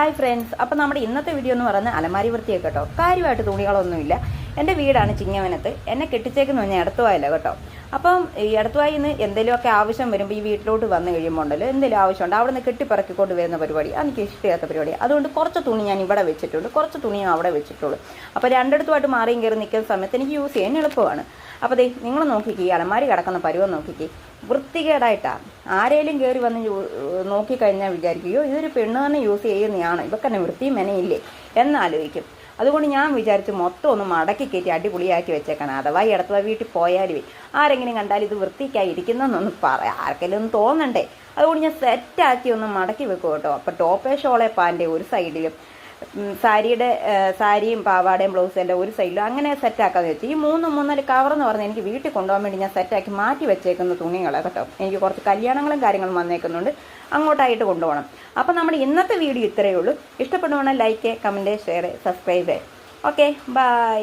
Hi friends, അപ്പോൾ നമ്മുടെ ഇന്നത്തെ വീഡിയോ എന്ന് പറയുന്നത് അലമാരി വൃത്തിയൊക്കെ കേട്ടോ. കാര്യമായിട്ട് തുണികളൊന്നുമില്ല. എൻ്റെ വീടാണ് ചിങ്ങവനത്ത്. എന്നെ കെട്ടിച്ചേക്കെന്ന് പറഞ്ഞാൽ എടത്തുവായല്ല കേട്ടോ. അപ്പം ഈ എടത്തുവായിൽ നിന്ന് എന്തെങ്കിലുമൊക്കെ ആവശ്യം വരുമ്പോൾ ഈ വീട്ടിലോട്ട് വന്നു കഴിയുമ്പോൾ ഉണ്ടല്ലോ എന്തെങ്കിലും ആവശ്യമുണ്ട് അവിടെ നിന്ന് കെട്ടിപ്പറക്കിക്കൊണ്ട് വരുന്ന പരിപാടി എനിക്ക് ഇഷ്ടമില്ലാത്ത പരിപാടി. അതുകൊണ്ട് കുറച്ച് തുണി ഞാൻ ഇവിടെ വെച്ചിട്ടുണ്ട്, കുറച്ച് തുണിയും അവിടെ വെച്ചിട്ടുള്ളൂ. അപ്പോൾ രണ്ടിടത്തുമായിട്ട് മാറിയും കയറി നിൽക്കുന്ന സമയത്ത് എനിക്ക് യൂസ് ചെയ്യാൻ എളുപ്പമാണ്. അപ്പോൾ ദേ നിങ്ങൾ നോക്കിക്കേ, ഈ അലമാരി കിടക്കുന്ന പരുവം നോക്കിക്കേ, വൃത്തികേടായിട്ടാണ്. ആരേലും കയറി വന്ന് നോക്കിക്കഴിഞ്ഞാൽ വിചാരിക്കുകയോ ഇതൊരു പെണ്ണ് തന്നെ യൂസ് ചെയ്യുന്നതാണ്, ഇവർക്ക് തന്നെ വൃത്തിയും മെനയില്ലേ എന്നാലോചിക്കും. അതുകൊണ്ട് ഞാൻ വിചാരിച്ചു മൊത്തം ഒന്ന് മടക്കി കയറ്റി അടിപൊളിയാക്കി വെച്ചേക്കണം. അഥവാ ഇടത്തുവാ വീട്ടിൽ പോയാലും ആരെങ്കിലും കണ്ടാൽ ഇത് വൃത്തിക്കായി ഇരിക്കുന്നതെന്നൊന്ന് ആർക്കെങ്കിലും ഒന്ന് തോന്നണ്ടേ. അതുകൊണ്ട് ഞാൻ സെറ്റാക്കി ഒന്ന് മടക്കി വെക്കും കേട്ടോ. അപ്പോൾ ടോപ്പേ ഷോളെ പാൻ്റെ ഒരു സൈഡിലും സാരിയും പാവാടയും ബ്ലൗസും എല്ലാം ഒരു സൈഡിലും അങ്ങനെ സെറ്റാക്കാന്ന് വെച്ചു. ഈ 3 കവറെന്ന് പറഞ്ഞാൽ എനിക്ക് വീട്ടിൽ കൊണ്ടുപോകാൻ വേണ്ടി ഞാൻ സെറ്റാക്കി മാറ്റി വെച്ചേക്കുന്ന തുണികളെ കേട്ടോ. എനിക്ക് കുറച്ച് കല്യാണങ്ങളും കാര്യങ്ങളും വന്നേക്കുന്നുണ്ട്, അങ്ങോട്ടായിട്ട് കൊണ്ടുപോകണം. അപ്പോൾ നമ്മുടെ ഇന്നത്തെ വീഡിയോ ഇത്രയേ ഉള്ളൂ. ഇഷ്ടപ്പെടുവാണെങ്കിൽ like, comment, share, subscribe. Okay, by.